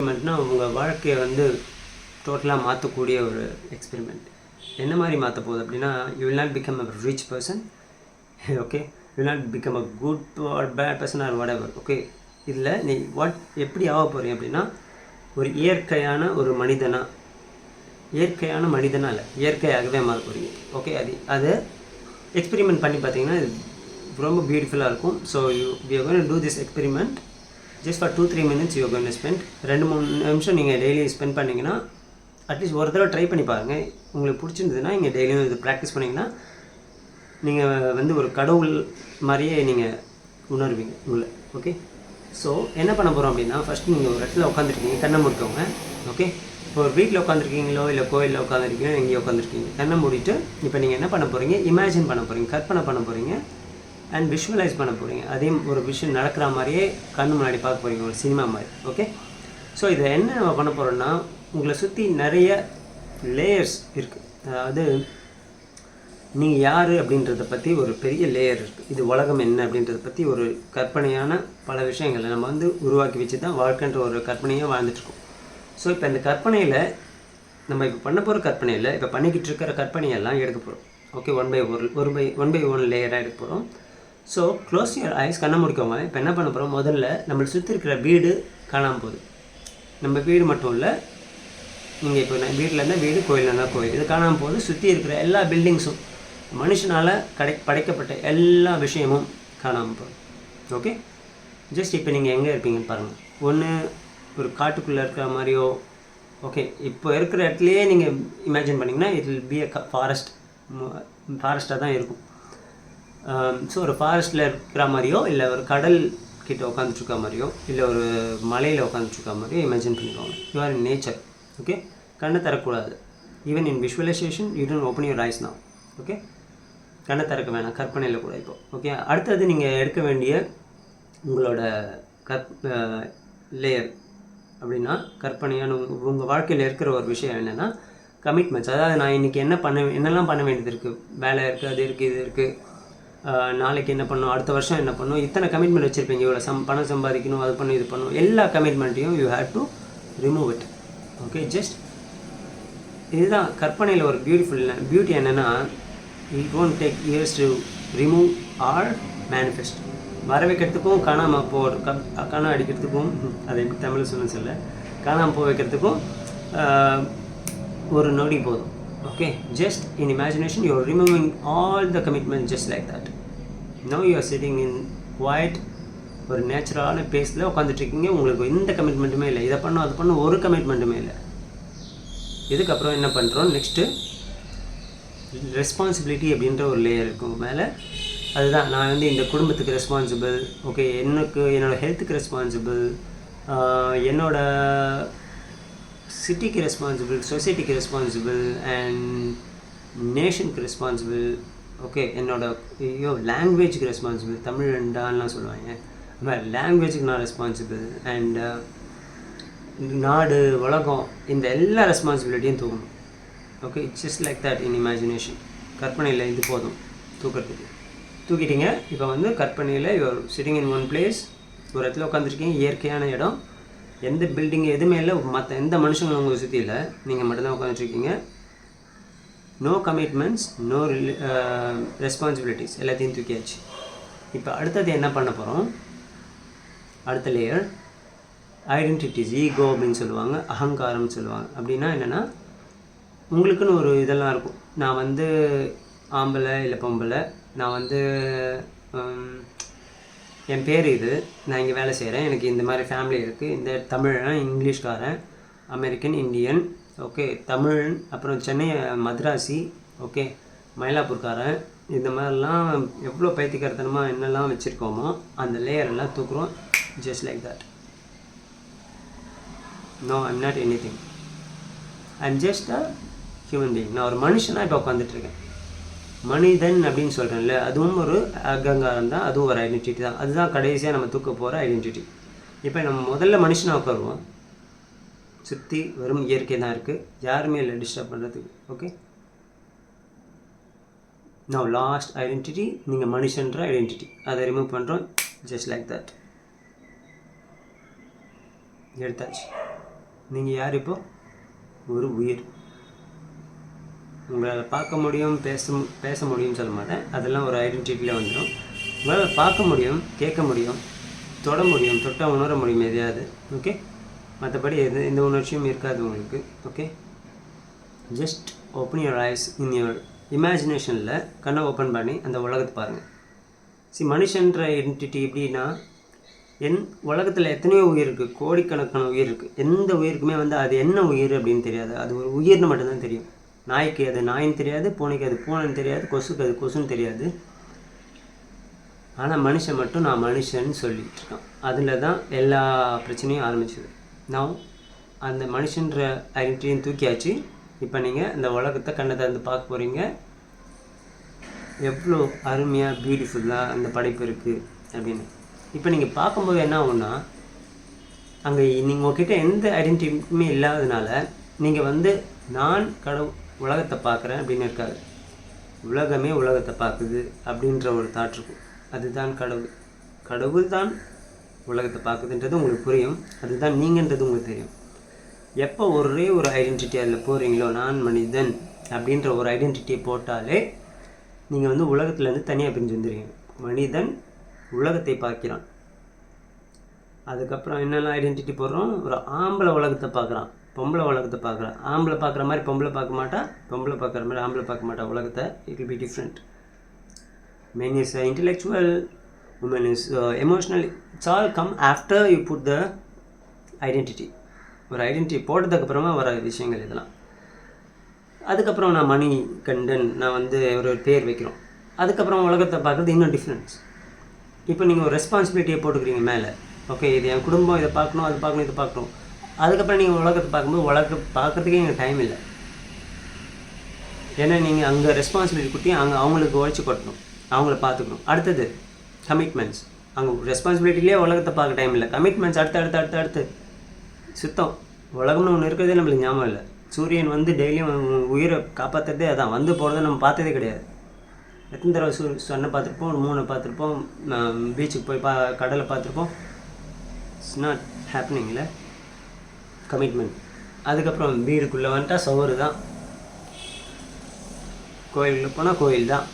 எக்ஸ்பெரிமெண்ட்னா உங்கள் வாழ்க்கையை வந்து டோட்டலாக மாற்றக்கூடிய ஒரு எக்ஸ்பெரிமெண்ட். என்ன மாதிரி மாற்ற போகுது அப்படின்னா, you will not become a rich person, okay, you will not become a good or bad person or whatever. Okay, இதில் நீ எப்படி ஆக போகிறீங்க அப்படின்னா, ஒரு இயற்கையான மனிதனா இல்லை, இயற்கையாகவே மாற போகிறீங்க. ஓகே, அது எக்ஸ்பெரிமெண்ட் பண்ணி பார்த்தீங்கன்னா இது ரொம்ப பியூட்டிஃபுல்லாக இருக்கும். So we are going to do this experiment just for 2-3 minutes you are going to spend. 2-3 நிமிஷம் நீங்கள் டெய்லி ஸ்பெண்ட் பண்ணிங்கன்னா, அட்லீஸ்ட் ஒரு தடவை ட்ரை பண்ணி பாருங்கள். உங்களுக்கு பிடிச்சிருந்ததுன்னா நீங்கள் டெய்லியும் இது ப்ராக்டிஸ் பண்ணிங்கன்னா நீங்கள் வந்து ஒரு கடவுள் மாதிரியே நீங்கள் உணர்வீங்க உங்களை. ஓகே, ஸோ என்ன பண்ண போகிறோம் அப்படின்னா, ஃபஸ்ட்டு நீங்கள் ஒரு இடத்துல உட்காந்துருக்கீங்க, கண்ணை மூடிக்கோங்க. ஓகே, இப்போ ஒரு வீட்டில் உட்காந்துருக்கீங்களோ இல்லை கோயிலில் உட்காந்துருக்கீங்களோ எங்கேயோ உட்காந்துருக்கீங்க, கண்ணை மூடிட்டு இப்போ நீங்கள் என்ன பண்ண போகிறீங்க, இமேஜின் பண்ண போகிறீங்க, கற்பனை பண்ண போகிறீங்க அண்ட் விஷுவலைஸ் பண்ண போகிறீங்க. அதே ஒரு விஷயம் நடக்கிற மாதிரியே கண்ணு முன்னாடி பார்க்க போகிறீங்க, ஒரு சினிமா மாதிரி. ஓகே, ஸோ இதை என்ன நம்ம பண்ண போகிறோன்னா, உங்களை சுற்றி நிறைய லேயர்ஸ் இருக்குது. அதாவது நீங்கள் யார் அப்படின்றத பற்றி ஒரு பெரிய லேயர் இருக்குது. இது உலகம் என்ன அப்படின்றத பற்றி ஒரு கற்பனையான பல விஷயங்களை நம்ம வந்து உருவாக்கி வச்சு தான் வாழ்க்கைன்ற ஒரு கற்பனையாக வாழ்ந்துட்டுருக்கோம். ஸோ இப்போ இந்த கற்பனையில் நம்ம இப்போ பண்ண போகிற கற்பனையில் இப்போ பண்ணிக்கிட்டு இருக்கிற கற்பனையெல்லாம் எடுக்க போகிறோம். ஓகே, ஒன் பை ஒன் லேயராக எடுக்க போகிறோம். ஸோ க்ளோஸ் யுவர் ஐஸ், கண்ணை முடிக்கோங்க. இப்போ என்ன பண்ண போகிறோம், முதல்ல நம்மளை சுற்றி இருக்கிற வீடு காணாமல் போகுது. நம்ம வீடு மட்டும் இல்லை, நீங்கள் இப்போ வீட்டில் இருந்தால் வீடு, கோயிலில் இருந்தால் கோயில், இது காணாமல் போகுது. சுற்றி இருக்கிற எல்லா பில்டிங்ஸும், மனுஷனால் படைக்கப்பட்ட எல்லா விஷயமும் காணாமல் போகுது. ஓகே, ஜஸ்ட் இப்போ நீங்கள் எங்கே இருப்பீங்கன்னு பாருங்கள். ஒன்று ஒரு காட்டுக்குள்ளே இருக்கிற மாதிரியோ, ஓகே, இப்போ இருக்கிற இடத்துலையே நீங்கள் இமேஜின் பண்ணிங்கன்னா இட் வில் பி அ ஃபாரஸ்ட்டாக தான் இருக்கும். ஸோ ஒரு ஃபாரஸ்ட்டில் இருக்கிற மாதிரியோ இல்லை ஒரு கடல் கிட்ட உட்காந்துட்ருக்க மாதிரியோ இல்லை ஒரு மலையில் உட்காந்துட்ருக்க மாதிரியோ இமேஜின் பண்ணிக்கோங்க. You are in nature. Okay, கண்ணை தரக்கூடாது. Even in visualisation you don't open your eyes now. Okay, கண்ணை திறக்க வேணாம், கற்பனையில் கூட இப்போ. ஓகே, அடுத்தது நீங்கள் எடுக்க வேண்டிய உங்களோட லேயர் அப்படின்னா, கற்பனையான உங்கள் வாழ்க்கையில் இருக்கிற ஒரு விஷயம் என்னென்னா கமிட்மெண்ட்ஸ். அதாவது நான் இன்றைக்கி என்னெல்லாம் பண்ண வேண்டியது இருக்குது, வேலை இருக்குது, அது இருக்குது, இது இருக்குது, நாளைக்கு என்ன பண்ணணும், அடுத்த வருஷம் என்ன பண்ணணும், இத்தனை கமிட்மெண்ட் வச்சுருப்பீங்க. இவ்வளோ பணம் சம்பாதிக்கணும், அது பண்ணணும், இது பண்ணணும், எல்லா கமிட்மெண்ட்டையும் you have to remove it. Okay, just இதுதான் கற்பனையில் ஒரு பியூட்டி என்னென்னா, it won't take years to remove or manifest. வர வைக்கிறதுக்கும் காணாமல் அடிக்கிறதுக்கும், அதை எப்படி தமிழ் சொல்ல காணாமல் போக வைக்கிறதுக்கும் ஒரு நொடி போதும். Okay, just in imagination you are removing all the commitment just like that. Now you are sitting in quiet, ஒரு நேச்சுரலான பிளேஸில் உட்காந்துட்ருக்கீங்க. உங்களுக்கு எந்த கமிட்மெண்ட்டுமே இல்லை, இதை பண்ணோம் அது பண்ணோம், ஒரு கமிட்மெண்ட்டுமே இல்லை. இதுக்கப்புறம் என்ன பண்ணுறோம், நெக்ஸ்ட்டு ரெஸ்பான்சிபிலிட்டி அப்படின்ற ஒரு லேயர் இருக்கும் மேலே. அதுதான் நான் வந்து இந்த குடும்பத்துக்கு ரெஸ்பான்சிபிள். ஓகே, என்னோடய ஹெல்த்துக்கு ரெஸ்பான்சிபிள், என்னோடய சிட்டிக்கு ரெஸ்பான்சிபிள், சொசைட்டிக்கு ரெஸ்பான்சிபிள் அண்ட் நேஷனுக்கு ரெஸ்பான்சிபிள். ஓகே, லாங்குவேஜுக்கு ரெஸ்பான்சிபிள், தமிழ்ண்டான்லாம் சொல்லுவாங்க, லாங்குவேஜுக்கு நான் ரெஸ்பான்சிபிள் அண்ட் நாடு, உலகம், இந்த எல்லா ரெஸ்பான்சிபிலிட்டியும் தூக்கணும். Okay, just like that in imagination. கற்பனையில் இது போதும் தூக்கிறதுக்கு. தூக்கிட்டீங்க. இப்போ வந்து கற்பனையில் you are sitting in one place, ஒரு இடத்துல உட்காந்துருக்கீங்க, இயற்கையான இடம், எந்த பில்டிங்கு எதுவுமே இல்லை, மற்ற எந்த மனுஷங்களும் உங்களை சுற்றி இல்லை, நீங்கள் மட்டும்தான் உட்காந்துட்ருக்கீங்க. நோ கமிட்மெண்ட்ஸ், நோ ரெஸ்பான்சிபிலிட்டிஸ், எல்லாத்தையும் தூக்கியாச்சு. இப்போ அடுத்தது என்ன பண்ண போகிறோம், அடுத்த லேயர் ஐடென்டிட்டிஸ், ஈகோ அப்படின்னு சொல்லுவாங்க, அகங்காரம்னு சொல்லுவாங்க. அப்படின்னா என்னென்னா, உங்களுக்குன்னு ஒரு இதெல்லாம் இருக்கும். நான் வந்து ஆம்பளை இல்லை பொம்பளை, நான் வந்து என் பேர் இது, நான் இங்கே வேலை செய்கிறேன், எனக்கு இந்த மாதிரி ஃபேமிலி இருக்குது, இந்த தமிழன், இங்கிலீஷ்காரன், அமெரிக்கன், இந்தியன், ஓகே, தமிழன், அப்புறம் சென்னை மദ്രാசி, ஓகே, மயிலாப்பூர்காரன், இந்த மாதிரிலாம் எவ்வளோ பைத்தியக்காரத்தனமாக என்னெல்லாம் வச்சுருக்கோமோ அந்த லேயரெல்லாம் தூக்குறோம். Just like that. No, I'm not anything, I'm just a human being. நான் ஒரு மனுஷனாக இப்போ உட்காந்துட்ருக்கேன். மனிதன் அப்படின்னு சொல்கிறேன்ல, அதுவும் ஒரு அகங்காரம் தான், அதுவும் ஒரு ஐடென்டிட்டி தான். அதுதான் கடைசியாக நம்ம தூக்க போகிற ஐடென்டிட்டி. இப்போ நம்ம முதல்ல மனுஷனாக உட்காருவோம். சுற்றி வெறும் இயற்கை தான் இருக்குது, யாருமே இல்லை டிஸ்டர்ப் பண்ணுறதுக்கு. ஓகே, நான் லாஸ்ட் ஐடென்டிட்டி, நீங்கள் மனுஷன்ற ஐடென்டிட்டி, அதை ரிமூவ் பண்ணுறோம். Just like that. எடுத்தாச்சு. நீங்கள் யார் இப்போ? ஒரு உயிர். உங்களால் பார்க்க முடியும், பேச முடியும்னு சொல்ல மாட்டேன், அதெல்லாம் ஒரு ஐடென்டிட்டியில் வந்துடும். உங்களால் பார்க்க முடியும், கேட்க முடியும், தொட முடியும், தொட்டால் உணர முடியும் எதையாவது. ஓகே, மற்றபடி எந்த உணர்ச்சியும் இருக்காது உங்களுக்கு. Okay, just open your eyes in your இமேஜினேஷனில். கண்ணை ஓப்பன் பண்ணி அந்த உலகத்தை பாருங்கள். மனுஷன்ற என்டிட்டி எப்படின்னா, உலகத்தில் எத்தனையோ உயிர் இருக்குது, கோடிக்கணக்கான உயிர் இருக்குது. எந்த உயிருக்குமே அது என்ன உயிர் அப்படின்னு தெரியாது. அது ஒரு உயிர்னு மட்டும்தான் தெரியும். நாய்க்கு அது நாயின்னு தெரியாது, பூனைக்கு அது பூனைன்னு தெரியாது, கொசுக்கு அது கொசுன்னு தெரியாது. ஆனால் மனுஷன் மட்டும் நான் மனுஷன்னு சொல்லிகிட்டு இருக்கான். அதில் தான் எல்லா பிரச்சனையும் ஆரம்பிச்சது. நான் அந்த மனுஷன்ற ஐடென்டிட்டியும் தூக்கியாச்சு. இப்போ நீங்கள் இந்த உலகத்தை கண்ணை திறந்து பார்க்க போகிறீங்க. எவ்வளோ அருமையாக பியூட்டிஃபுல்லாக அந்த படைப்பு இருக்குது அப்படின்னு. இப்போ நீங்கள் பார்க்கும்போது என்ன ஆகுன்னா, அங்கே நீங்கள் உங்ககிட்ட எந்த ஐடென்டிட்டியுமே இல்லாததுனால நீங்கள் நான் உலகத்தை பார்க்குறேன் அப்படின்னு இருக்காது. உலகமே உலகத்தை பார்க்குது அப்படின்ற ஒரு தாட் இருக்கும். அதுதான் கடவுள் தான் உலகத்தை பார்க்குதுன்றது உங்களுக்கு புரியும். அதுதான் நீங்கன்றது உங்களுக்கு தெரியும். எப்போ ஒரே ஒரு ஐடென்டிட்டி அதில் போகிறீங்களோ, நான் மனிதன் அப்படின்ற ஒரு ஐடென்டிட்டியை போட்டாலே நீங்கள் உலகத்துலேருந்து தனியாக பிரிஞ்சு வந்துடுவீங்க. மனிதன் உலகத்தை பார்க்கிறான். அதுக்கப்புறம் என்னெல்லாம் ஐடென்டிட்டி போடுறோம்? ஒரு ஆம்பளை உலகத்தை பார்க்குறான், பொம்பளை உலகத்தை பார்க்குறான். ஆம்பளை பார்க்குற மாதிரி பொம்பளை பார்க்க மாட்டா, பொம்பளை பார்க்குற மாதிரி ஆம்பளை பார்க்க மாட்டா. உலகத்தை it will be different. Men is intellectual, women is emotional. It's all come after you put the identity. ஒரு ஐடென்டிட்டி போட்டதுக்கப்புறமா வர விஷயங்கள் இதெல்லாம். அதுக்கப்புறம் நான் மணி கண்டன், நான் ஒரு பேர் வைக்கிறோம். அதுக்கப்புறம் உலகத்தை பார்க்குறது இன்னும் டிஃப்ரென்ஸ். இப்போ நீங்கள் ஒரு ரெஸ்பான்சிபிலிட்டியை போட்டுக்கிறீங்க மேலே. ஓகே, இது என் குடும்பம், இதை பார்க்கணும், அது பார்க்கணும், இதை பார்க்கணும். அதுக்கப்புறம் நீங்கள் உலகத்தை பார்க்கும்போது உலகத்தை பார்க்குறதுக்கே எங்கள் டைம் இல்லை. ஏன்னா நீங்கள் அங்கே ரெஸ்பான்சிபிலிட்டி கொடுத்தி அவங்களுக்கு உழைச்சி கொட்டணும், அவங்கள பார்த்துக்கணும். அடுத்தது கமிட்மெண்ட்ஸ். அங்கே ரெஸ்பான்சிபிலிட்டிலே உலகத்தை பார்க்க டைம் இல்லை. கமிட்மெண்ட்ஸ் அடுத்து சுத்தம். உலகம்னு ஒன்று இருக்கிறதே நம்மளுக்கு ஞாபகம் இல்லை. சூரியன் டெய்லியும் உயிரை காப்பாற்றுறதே அதான். போகிறத நம்ம பார்த்ததே கிடையாது. எத்தனை தடவை சன்னை பார்த்துருப்போம், மூணை பார்த்துருப்போம், பீச்சுக்கு போய் கடலை பார்த்துருப்போம். இட்ஸ் நாட் ஹேப்பனிங் இல்லை. கமிட்மெண்ட். அதுக்கப்புறம் வீடுக்குள்ளே வந்துட்டா சோறு தான். கோயிலுக்கு போனால் கோயில் தான்.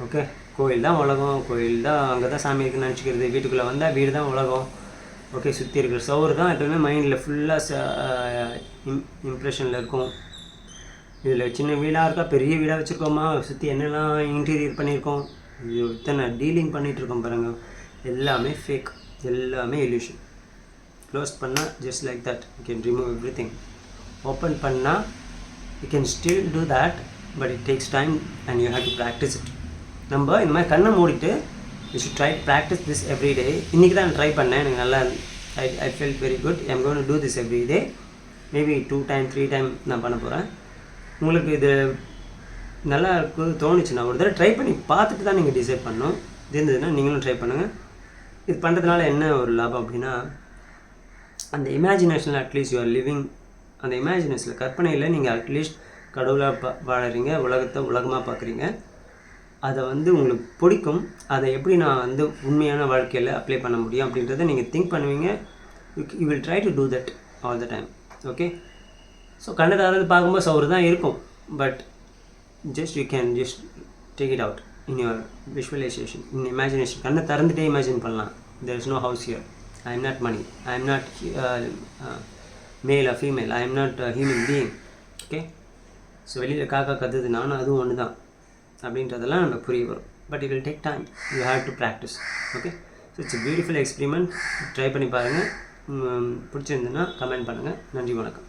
ஓகே, கோயில் தான் உலகம், கோயில் தான், அங்கே தான் சாமி இருக்குன்னு நினச்சிக்கிறது. வீட்டுக்குள்ளே வந்தால் வீடு தான் உலகம். ஓகே, சுற்றி இருக்கிற சோறு தான் எப்போவுமே மைண்டில் ஃபுல்லாக இம்ப்ரெஷனில் இருக்கும். இதில் சின்ன வீடாக இருக்கா, பெரிய வீடாக வச்சுருக்கோமா, சுற்றி என்னெல்லாம் இன்டீரியர் பண்ணியிருக்கோம், இது இத்தனை டீலிங் பண்ணிகிட்ருக்கோம் பாருங்கள். எல்லாமே ஃபேக், எல்லாமே இல்யூஷன். க்ளோஸ் பண்ணால் just like that you can remove everything. Open பண்ணால் you can still do that, but it takes time and you have to practise it. நம்ம இந்த மாதிரி கண்ணை மூடிட்டு you should try practise this every day. இன்றைக்கி தான் try பண்ணேன், எனக்கு நல்லா I felt very good. I am going to do this every day. Maybe 2 time 3 time நான் பண்ண போகிறேன். உங்களுக்கு இது நல்லா இருக்கு தோணுச்சுன்னா ஒரு தடவை ட்ரை பண்ணி பார்த்துட்டு தான் நீங்கள் டிசைட் பண்ணணும். இது இருந்ததுன்னா நீங்களும் ட்ரை பண்ணுங்கள். இது பண்ணுறதுனால என்ன ஒரு லாபம் அப்படின்னா, அந்த இமேஜினேஷனில் அட்லீஸ்ட் யூ ஆர் லிவிங். அந்த இமேஜினேஷனில் கற்பனையில் நீங்கள் அட்லீஸ்ட் கடவுளாக வாழறீங்க, உலகத்தை உலகமாக பார்க்குறீங்க. அதை உங்களுக்கு பிடிக்கும். அதை எப்படி நான் உண்மையான வாழ்க்கையில் அப்ளை பண்ண முடியும் அப்படின்றத நீங்கள் திங்க் பண்ணுவீங்க. You will try to do that all the time. Okay, so கண்ணை திறந்து பார்க்கும்போது சோறு தான் இருக்கும். But you can just take it out in your visualization, in imagination. கண்ணை திறந்துட்டே இமேஜின் பண்ணலாம். There is no house here. I am not money, I am not male or female, I am not human being. Okay, so வெளியில் காக்கா கத்துது, நானும் அதுவும் ஒன்று தான் அப்படின்றதெல்லாம் நமக்கு புரிய வரும். But it will take time. You have to practice. Okay, so it's a beautiful experiment. Try பண்ணி பாருங்கள். பிடிச்சிருந்துன்னா கமெண்ட் பண்ணுங்கள். நன்றி, வணக்கம்.